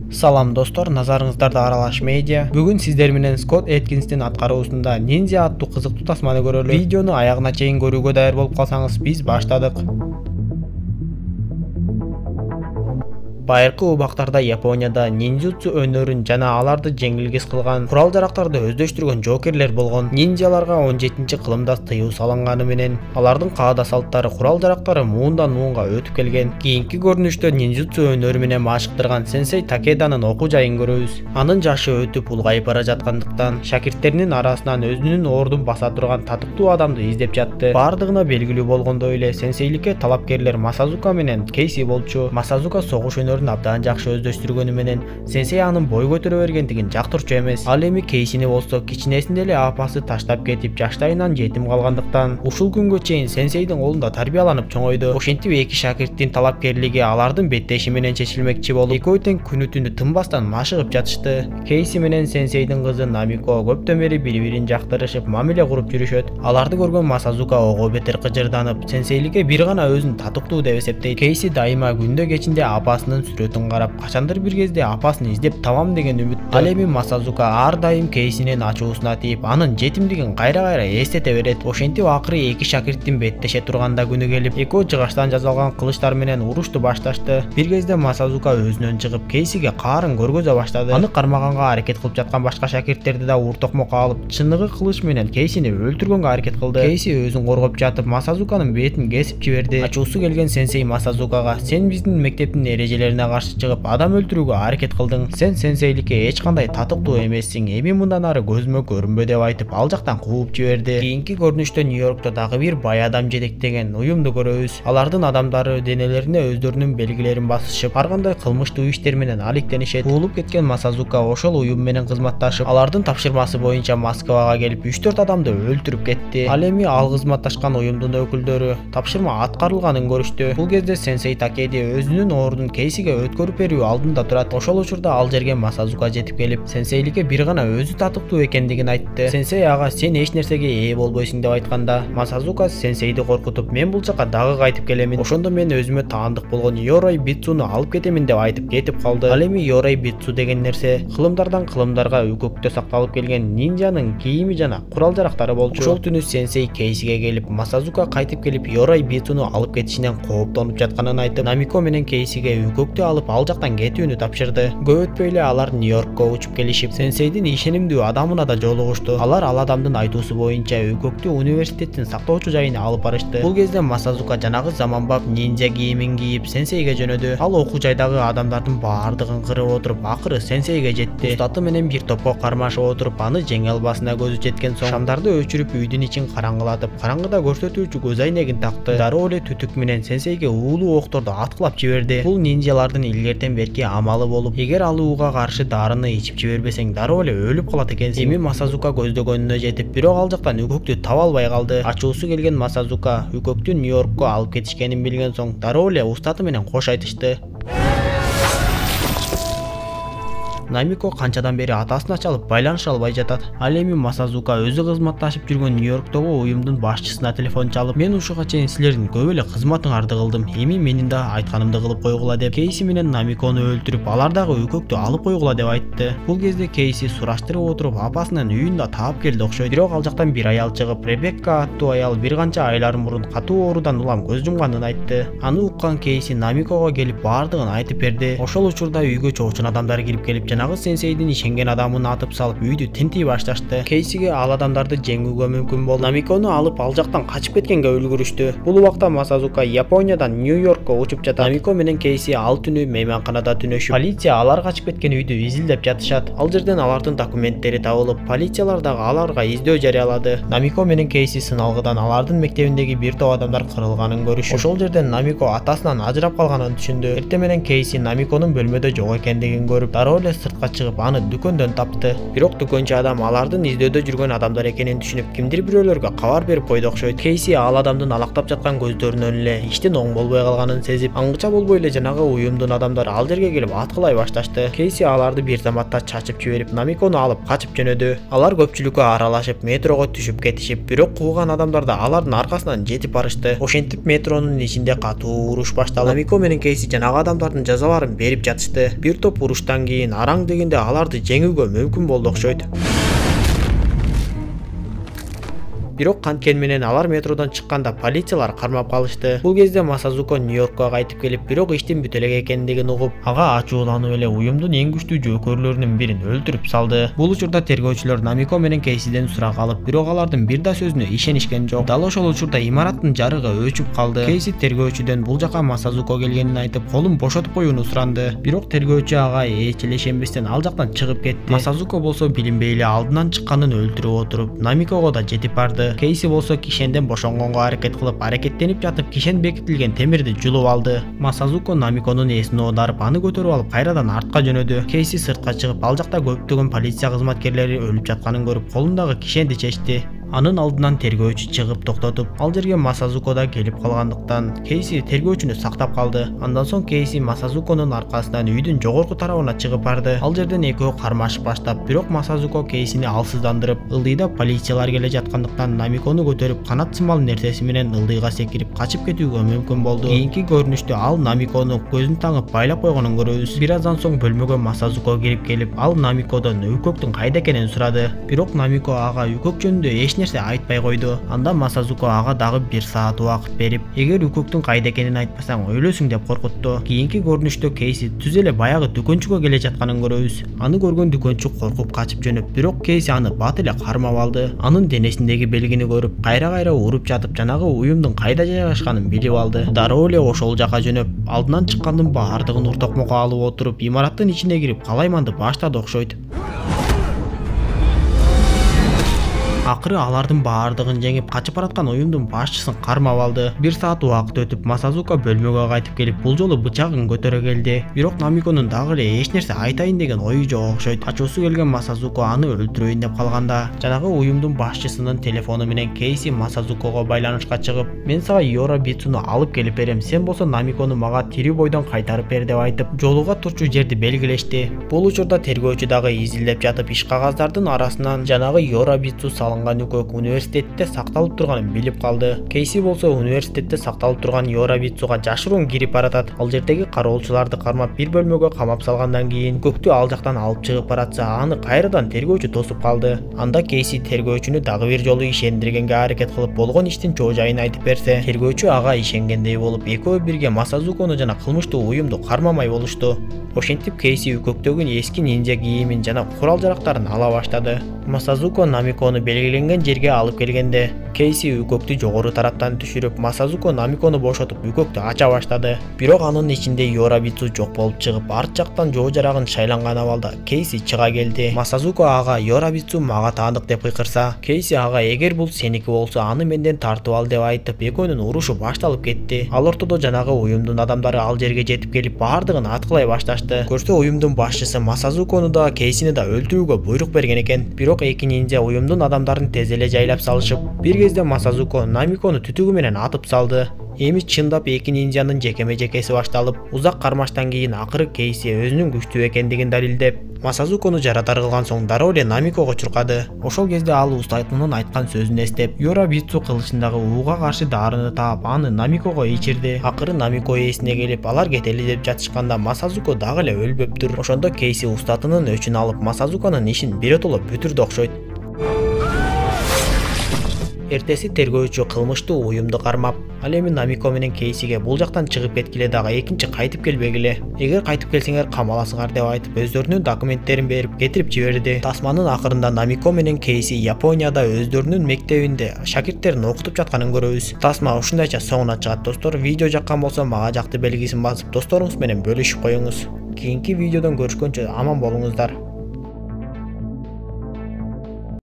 Салам достор, назарыңыздарда Аралаш Медиа. Бүгүн сиздер менен Скотт Эткинстин аткаруусунда Ниндзя аттуу кызыктуу тасманы көрөлү. Видеону аягына чейин көрүүгө даяр болуп калсаңыз, биз баштадык. Байыркы убактарда Японияда ниндзюцу өнөрүн жана аларды жеңилгис кылган курал-жарактарды өздөштүргөн жокерлер болгон. Ниндзяларга 17-кылымда тыюу салынганы менен алардын каада салттары, курал-жарактары муундан муунга өтүп келген. Кийинки көрүнүштө ниндзюцу өнөрү менен машыктырган сенсей Такеданын окуу жайын көрөбүз. Анын жашы өтүп улгайып бара жаткандыктан шакирттеринин арасынан өзүнүн ордун баса турган татыктуу адамды издеп жатты. Бардыгына белгилүү болгондой эле сенсейликке талапкерлер Масазука менен Кейси болчу. Масазука согуш өнөрүн абдан жакшы өздөштүргөнү менен сенсей анын бой көтөрө бергендигин жактырчу эмес. Ал эми Кейсини болсо кичинесинде эле апасы таштап кетип, жаштайынан жетим калгандыктан ушул күнгө чейин сенсейдин колунда тарбияланып чоңойду. Ошентип эки шакирттин талапкерлиги алардын беттеши менен чечилмекчи болуп, экөө тең күнү түнү тынбастан машыгып жатышты. Кейси менен сенсейдин кызы Намико көптөн бери бири-бирин жактырышып, мамиле куруп жүрүшөт. Аларды көргөн Масазука ого бетер кыжырданып, сенсейликке бир гана өзүн татыктуу деп эсептейт. Кейси дайыма күндө кечинде апасынын сүрөтүн карап, качандыр бир кезде апасын издеп табам деген үмүттө. Ал эми Масазука ар дайым Кейсинин ачуусуна тийип, анын жетимдигин кайра-кайра эстете берет. Ошентип акыры эки шакирттин беттеше турганда күнү келип, экөө жыгачтан жасалган кылычтар менен урушту башташты. Бир кезде Масазука өзүнөн чыгып, Кейсиге каарын көргөзө баштады. Аны кармаганга аракет кылып жаткан башка шакирттерди да ур-токмок алып, чыныгы кылыч менен Кейсини өлтүргөнгө аракет кылды. Кейси өзүн коргоп жатып, Масазуканын бетин кесип жиберди. Ачуусу келген сенсей Масазукага: "Сен биздин мектептин эрежелерине каршы чыгып, адам өлтүрүүгө аракет кылдың. Сен сенсейликке эч кандай татыктуу эмессиң. Эми мындан ары көзүмө көрүнбө" деп айтып, ал жактан кууп жиберди. Кийинки көрүнүштө Нью-Йоркто дагы бир бай адам жетектеген уюмду көрөбүз. Алардын адамдары денелерине өздөрүнүн белгилерин басышып, ар кандай кылмыштуу иштер менен алектенишет. Куулуп кеткен Масазука ошол уюм менен кызматташып, алардын тапшырмасы боюнча Москвага келип 3-4 адамды өлтүрүп кетти. Ал эми ал кызматташкан уюмдун өкүлдөрү тапшырма аткарылганын көрүштү. Бул кезде сенсей Такеди өзүнүн ордун Кейсиге өткөрүп берүү алдында турат. Ошол учурда ал жерге Масазука жетип келип, сенсейликке бир гана өзү татыктуу экендигин айтты. Сенсей ага "Сен эч нерсеге ээ болбойсуң" деп айтканда, Масазука сенсейди коркутуп, "Мен бул жака дагы кайтып келемин. Ошондо мен өзүмө таандык болгон Йорой Битсуну алып кетемин" деп айтып кетип калды. Ал эми Йорой Битсу деген нерсе кылымдардан кылымдарга үкөктө сакталып келген ниндзянын кийими жана курал-жарактары болчу. Ошол түнү сенсей Кейсиге келип, Масазука кайтып келип Йорой Битсуну алып кетишинен кооптонуп жатканын айтып, Намико менен Кейсиге үкөктү алып ал жактан кетүүнү тапшырды. Көп өтпөй эле алар Нью-Йоркко учуп келишип, сенсейдин ишенимдүү адамына да жолугушту. Алар ал адамдын айтуусу боюнча үкөктү университеттин сактоочу жайына алып барышты. Бул кезде Масазука жанагы заманбап ниндзя кийимин кийип сенсейге жөнөдү. Ал окуу жайдагы адамдардын баардыгын кырып отуруп, акыры сенсейге жетти. Устаты менен бир топко кармашып отуруп, аны жеңе албасына көзү жеткен соң, шамдарды өчүрүп үйдүн ичин караңгылатып, караңгыда көрсөтүүчү көз айнегин такты. Дароо эле түтүк менен сенсейге уулуу окторду аткылап жиберди. Бул ниндзялардын илгертен берки амалы болуп, эгер ал ууга каршы дарыны ичип жибербесең, дароо эле өлүп калат экенсиң. Эми Масазука көздөгөнүнө жетип, бирок ал жактан үкөктү таба албай калды. Ачуусу келген Масазука үкөктү Нью-Йоркко алып кетишкенин билген соң, дароо эле устаты менен кош айтышты. Намико канчадан бери атасына чалып байланыша албай жатат. Ал эми Масазука өзү кызматташып жүргөн Нью-Йорктогу уюмдун башчысына телефон чалып, "Мен ушуга чейин силердин көп эле кызматыңарды кылдым. Эми менин да айтканымды кылып койгула" деп Кейси менен Намикону өлтүрүп, алар дагы үкөктү алып койгула деп айтты. Бул кезде Кейси сураштырып отуруп, апасынын үйүн да таап келди окшойт. Бирок ал жактан бир аял чыгып, Ребекка аттуу аял бир канча айлар мурун катуу оорудан улам көз жумганын айтты. Аны уккан Кейси Намикого келип баардыгын айтып берди. Ошол учурда үйгө чоочун адамдар кирип келип, жанагы сенсейдин ишенген адамын атып салып, үйдү тинтий башташты. Кейсиге ал адамдарды жеңүүгө мүмкүн болуп, Намикону алып ал жактан качып кеткенге үлгүрүштү. Бул убакта Масазука Япониядан Нью-Йоркко учуп жатат. Намико менен Кейси ал түнү мейманканада түнөшүп, полиция алар качып кеткен үйдү изилдеп жатышат. Ал жерден алардын документтери табылып, полициялар дагы аларга издөө жарыялады. Намико менен Кейси сыналгыдан алардын мектебиндеги бир топ адамдар кырылганын көрүшүп, ошол жерден Намико атасынан ажырап калганын түшүндү. Эртең менен Кейси Намиконун бөлмөдө жок экендигин көрүп, дароо эле сыртка чыгып аны дүкөндөн тапты. Бирок дүкөнчү адам алардын издөдө жүргөн адамдар экенин түшүнүп кимдир бирөөлөргө кабар берип койду окшойт. Кейси ал адамдын алактап жаткан көздөрүнөн эле иштин оң болбой калганын сезип, аңгыча болбой эле жанагы уюмдун адамдары ал жерге келип аткылай башташты. Кейси аларды бир заматта чачып жиберип, Намикону алып качып жөнөдү. Алар көпчүлүккө аралашып метрого түшүп кетишип, бирок кууган адамдар да алардын аркасынан жетип барышты. Ошентип метронун ичинде катуу уруш башталып, Намико менен Кейси жанагы адамдардын жазаларын берип жатышты. Бир топ уруштан кийин араң дегенде аларды жеңүүгө мүмкүн болду окшойт. Бирок канткени менен алар метродон чыкканда полициялар кармап калышты. Бул кезде Масазуко Нью-Йоркко кайтып келип, бирок иштин бүтө элек экендигин угуп, ага ачууланып эле уюмдун эң күчтүү жөөкөрлөрүнүн бирин өлтүрүп салды. Бул учурда тергөөчүлөр Намико менен Кейсиден сурак алып, бирок алардын бир да сөзүнө ишенишкен жок. Дал ошол учурда имараттын жарыгы өчүп калды. Кейси тергөөчүдөн бул жака Масазуко келгенин айтып, колун бошотуп коюуну суранды. Бирок тергөөчү ага эч эле ишенбестен ал жактан чыгып кетти. Масазуко болсо билинбей эле алдынан чыкканын өлтүрүп отуруп, Намикого да жетип барды. Кейси болсо кишенден бошонгонго аракет кылып, аракеттенип жатып кишен бекитилген темирди жулуп алды. Масазуко Намиконун эсин оодарып, аны көтөрүп алып кайрадан артка жөнөдү. Кейси сыртка чыгып, ал жакта көптөгөн полиция кызматкерлери өлүп жатканын көрүп, колундагы кишенди чечти. Анын алдынан тергөөчү чыгып токтотуп, ал жерге Масазуко да келип калгандыктан Кейси тергөөчүнү сактап калды. Андан соң Кейси Масазуконун аркасынан үйдүн жогорку тарабына чыгып барды. Ал жерден экөө кармашып баштап, бирок Масазуко Кейсини алсыздандырып, ылдыйда полициялар келе жаткандыктан Намикону көтөрүп, канат сымал нерсеси менен ылдыйга секирип качып кетүүгө мүмкүн болду. Кийинки көрүнүштө ал Намикону көзүн таңып байлап койгонун көрөбүз. Бир аздан соң бөлмөгө Масазуко кирип келип, ал Намикодон үкөктүн кайда экенин сурады. Бирок Намико ага үкөк жөнүндө нерсе айтпай койду. Анда Масазуко ага дагы 1 саат убакыт берип, эгер үкөктүн кайда экенин айтпасаң өлөсүң деп коркутту. Кийинки көрүнүштө Кейси түз эле баягы дүкөнчүгө келе жатканын көрөбүз. Аны көргөн дүкөнчү коркуп качып жөнөп, бирок Кейси аны бат эле кармап алды. Анын денесиндеги белгини көрүп, кайра-кайра уруп жатып, жанагы уюмдун кайда жайгашканын билип алды. Дароо эле ошол жака жөнөп, алдынан чыккандын баардыгын уртокмокко алып отуруп, имараттын ичине кирип калайманды баштады окшойт. Акыры алардын баардыгын жеңип качып бараткан уюмдун башчысын кармап алды. 1 саат убакыт өтүп, Масазуко бөлмөгө кайтып келип, бул жолу бычагын көтөрө келди. Бирок Намиконун дагы эле эч нерсе айтайын деген ою жок окшойт. Ачуусу келген Масазуко аны өлтүрөйүн деп калганда, жанагы уюмдун башчысынын телефону менен Кейси Масазукого байланышка чыгып, мен сага Йора Бицуну алып келип берем, сен болсо Намикону мага тирүү бойдон кайтарып бер деп айтып, жолуга турчу жерди белгилешти. Бул учурда тергөөчү дагы изилдеп жатып, иш кагаздардын арасынан жанагы Йора Бицу үкөк университетте сакталып турганын билип калды. Кейси болсо университетте сакталып турган Йора Бицуга жашыруун кирип баратат. Ал жердеги кароолчуларды кармап бир бөлмөгө камап салгандан кийин көктү ал жактан алып чыгып баратса, аны кайрадан тергөөчү тосуп калды. Анда Кейси тергөөчүнү дагы бир жолу ишендиргенге аракет кылып, болгон иштин чоо жайын айтып берсе, тергөөчү ага ишенгендей болуп, экөө бирге Масазукону жана кылмыштуу уюмду кармамай болушту. Ошентип Кейси үкөктөгүн эски нинжа кийимин жана курал жарактарын ала баштады. Масазуко Намикону белгиленген жерге алып келгенде, Кейси үкөктү жогору тараптан түшүрүп, Масазуко Намикону бошотуп үкөктү ача баштады. Бирок анын ичинде Йора Бицу жок болуп чыгып, арт жактан жоо жарагын шайланган абалда Кейси чыга келди. Масазуко ага Йора Бицу мага таандык деп кыйкырса, Кейси ага эгер бул сеники болсо аны менден тартып ал деп айтып, экөөнүн урушу башталып кетти. Ал ортодо жанагы уюмдун адамдары ал жерге жетип келип, баардыгын аткылай башташты. Көрсө уюмдун башчысы Масазукону да Кейсини да өлтүрүүгө буйрук берген экен. Бирок эки нинжа уюмдун адамдарын тез эле жайлап салышып, бир кезде Масазуко Намикону түтүгү менен атып салды. Эми чындап эки нинжанын жекеме-жекеси башталып, узак кармаштан кийин акыры Кейси өзүнүн күчтүү экендигин далилдеп, Масазукону жарадар кылган соң дароо эле Намикого чуркады. Ошол кезде ал устатынын айткан сөзүн эстеп, Йора Бицу кылычындагы ууга каршы дарыны таап, аны Намикого ичирди. Акыры Намико эсине келип, алар кетели деп жатышканда Масазуко дагы эле өлбөптүр. Ошондо Кейси устатынын өчүн алып, Масазуконун ишин биротоло бүтүрдү окшойт. Эртеси тергөөчү кылмыштуу уюмду кармап, ал эми Намико менен Кейсиге бул жактан чыгып кеткиле дагы экинчи кайтып келбегиле. Эгер кайтып келсеңер камаласыңар деп айтып, өздөрүнүн документтерин берип кетирип жиберди. Тасманын акырында Намико менен Кейси Японияда өздөрүнүн мектебинде шакирттерин окутуп жатканын көрөбүз. Тасма ушундайча соңуна чыгат достор. Видео жаккан болсо мага жакты белгисин басып, досторуңуз менен бөлүшүп коюңуз. Кийинки видеодон көрүшкөнчө аман болуңуздар.